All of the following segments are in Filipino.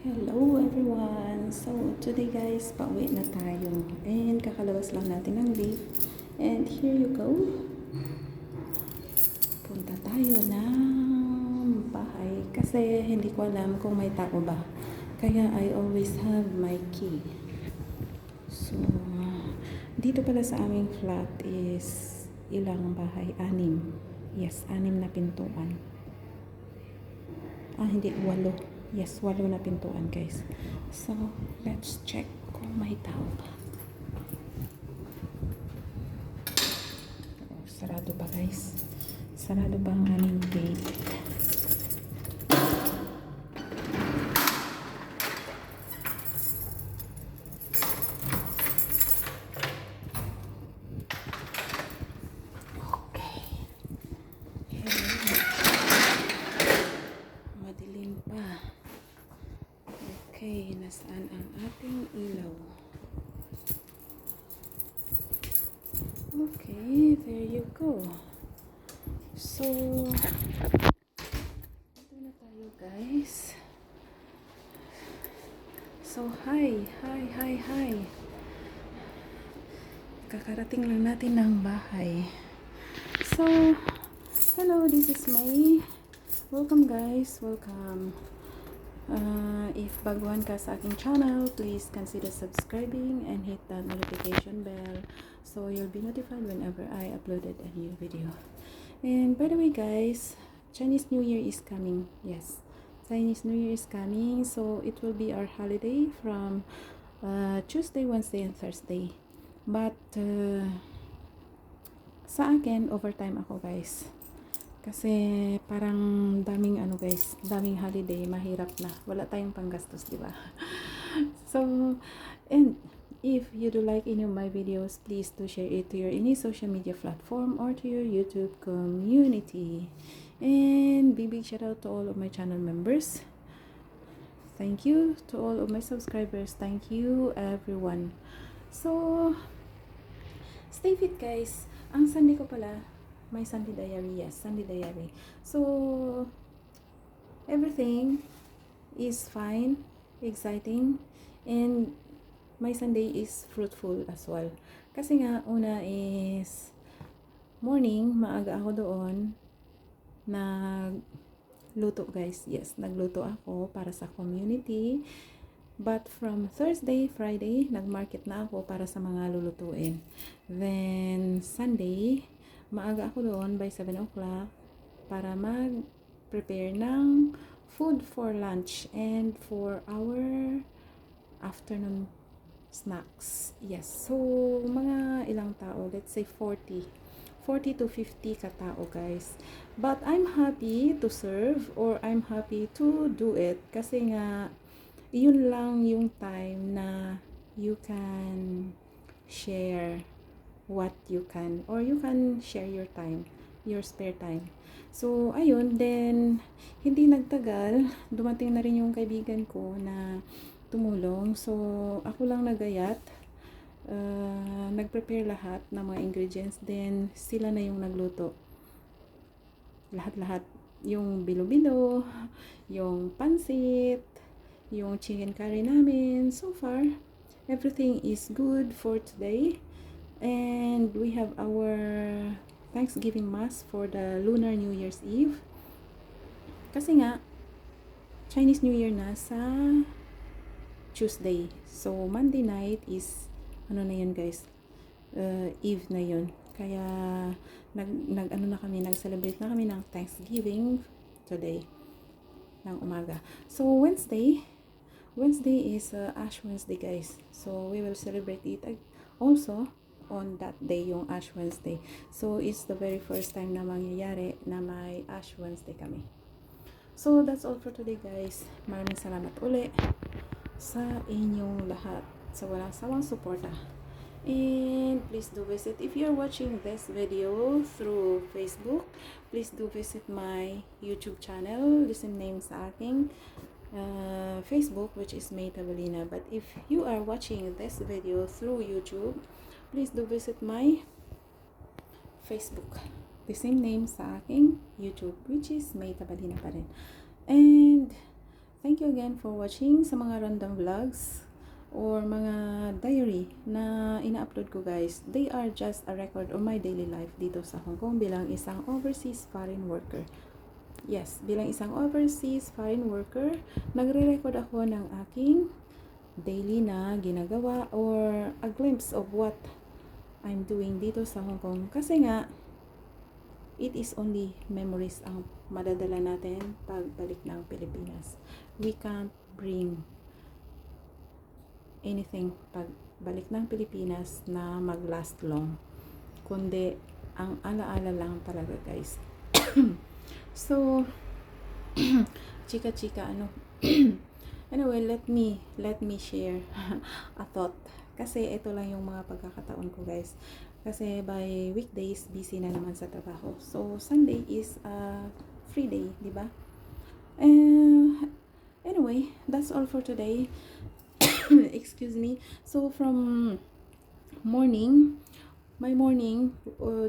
Hello everyone! So today guys, pauwi na tayo and kakalabas lang natin ng gate and here you go. Punta tayo ng bahay kasi hindi ko alam kung may tao ba. Kaya I always have my key. So dito pala sa aming flat is ilang bahay? 6. Yes, 6 na pintuan. Hindi, 8. Yes, 8 na pintuan guys. So, let's check kung may tao pa. Sarado pa guys. Sarado pa ang aming gate. Okay. Hello. Madilim pa. Okay, nasaan ang ating ilaw? Okay, there you go. So, ito na tayo guys. So, hi. Kakarating lang natin ng bahay. So, hello, this is May. Welcome guys, welcome. If baguhan ka sa aking channel, please consider subscribing and hit that notification bell so you'll be notified whenever I uploaded a new video. And by the way guys, Chinese New Year is coming. Yes, Chinese New Year is coming, so it will be our holiday from Tuesday, Wednesday, and Thursday. But sa akin, overtime ako guys. Kasi parang daming guys, daming holiday, mahirap na. Wala tayong panggastos, di ba? So, and if you do like any of my videos, please do share it to your any social media platform or to your YouTube community. And big shout out to all of my channel members. Thank you to all of my subscribers. Thank you everyone. So, stay fit guys. Ang Sunday ko pala, my Sunday diary. Yes, Sunday diary. So, everything is fine, exciting, and my Sunday is fruitful as well. Kasi nga, una is morning, maaga ako doon, nagluto guys. Yes, nagluto ako para sa community. But from Thursday, Friday, nagmarket na ako para sa mga lulutuin. Then, Sunday, maaga ako doon by 7 o'clock para mag-prepare ng food for lunch and for our afternoon snacks. Yes. So, mga ilang tao, let's say 40 to 50 katao guys. But I'm happy to serve or I'm happy to do it kasi nga yun lang yung time na you can share what you can or you can share your time, your spare time. So ayun, then hindi nagtagal, dumating na rin yung kaibigan ko na tumulong. So ako lang nagayat, nagprepare lahat ng mga ingredients, then sila na yung nagluto. Lahat-lahat, yung bilo-bilo, yung pansit, yung chicken curry namin. So far, everything is good for today. And we have our Thanksgiving Mass for the Lunar New Year's Eve. Kasi nga, Chinese New Year na sa Tuesday. So, Monday night is, na yun guys, Eve na yun. Kaya, nag-celebrate na kami ng Thanksgiving today, ng umaga. So, Wednesday is Ash Wednesday guys. So, we will celebrate it also on that day, yung Ash Wednesday. So, it's the very first time na mangyayari na may Ash Wednesday kami. So, that's all for today guys. Maraming salamat uli sa inyong lahat sa walang sawang suporta. And please do visit, if you're watching this video through Facebook, please do visit my YouTube channel. The same name sa aking Facebook, which is May Tabalina. But if you are watching this video through YouTube, please do visit my Facebook. The same name sa aking YouTube, which is May Tabalina pa rin. And thank you. thank you again for watching sa mga random vlogs or mga diary na ina-upload ko guys. They are just a record of my daily life dito sa Hong Kong bilang isang overseas foreign worker. Yes, bilang isang overseas foreign worker, nagre-record ako ng aking daily na ginagawa or a glimpse of what I'm doing dito sa Hong Kong. Kasi nga, it is only memories ang madadala natin pagbalik ng Pilipinas. We can't bring anything pagbalik ng Pilipinas na mag-last long. Kundi, ang alaala lang talaga guys. So, chika-chika, anyway, let me share a thought. Kasi ito lang yung mga pagkakataon ko guys. Kasi by weekdays, busy na naman sa trabaho. So, Sunday is a free day, di ba? Anyway, that's all for today. Excuse me. So, from morning, my morning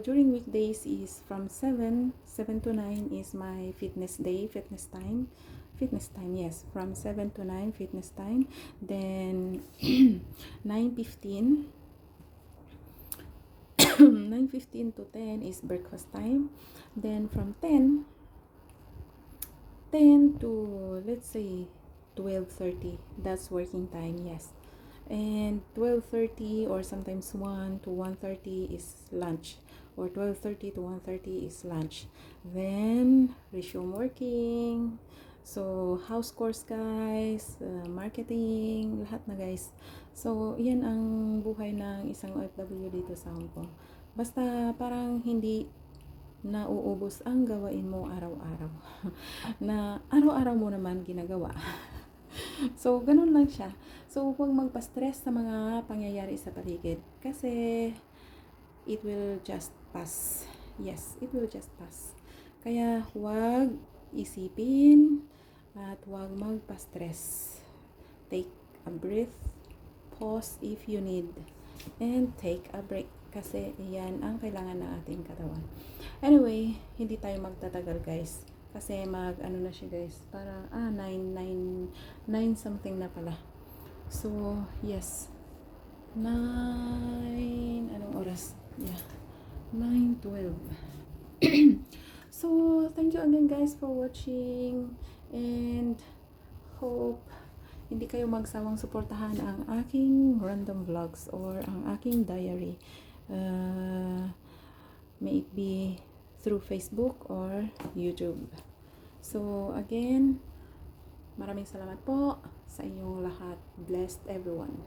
during weekdays is from 7 to 9 is my fitness day, fitness time, yes, from 7 to 9 fitness time. Then 9:15 9:15 to 10 is breakfast time. Then from 10 to, let's say, 12:30, that's working time, yes. And 12:30 or sometimes 1 to 1:30 is lunch, or 12:30 to 1:30 is lunch. Then resume working. So house course guys, marketing, lahat na guys. So yan ang buhay ng isang OFW dito sa Hong Kong. Basta parang hindi nauubos ang gawain mo araw-araw. Na araw-araw mo naman ginagawa. So, ganun lang siya. So, huwag magpa-stress sa mga pangyayari sa paligid. Kasi, it will just pass. Yes, it will just pass. Kaya, huwag isipin at huwag magpa-stress. Take a breath, pause if you need, and take a break. Kasi, yan ang kailangan ng ating katawan. Anyway, hindi tayo magtatagal guys. Kasi ano na siya guys. Parang, 9 something na pala. So, yes. 9, anong oras? Yeah. 9:12. So, thank you again guys for watching. And, hope hindi kayo magsawang suportahan ang aking random vlogs or ang aking diary. May it be through Facebook or YouTube. So, again, maraming salamat po sa inyong lahat. Blessed everyone.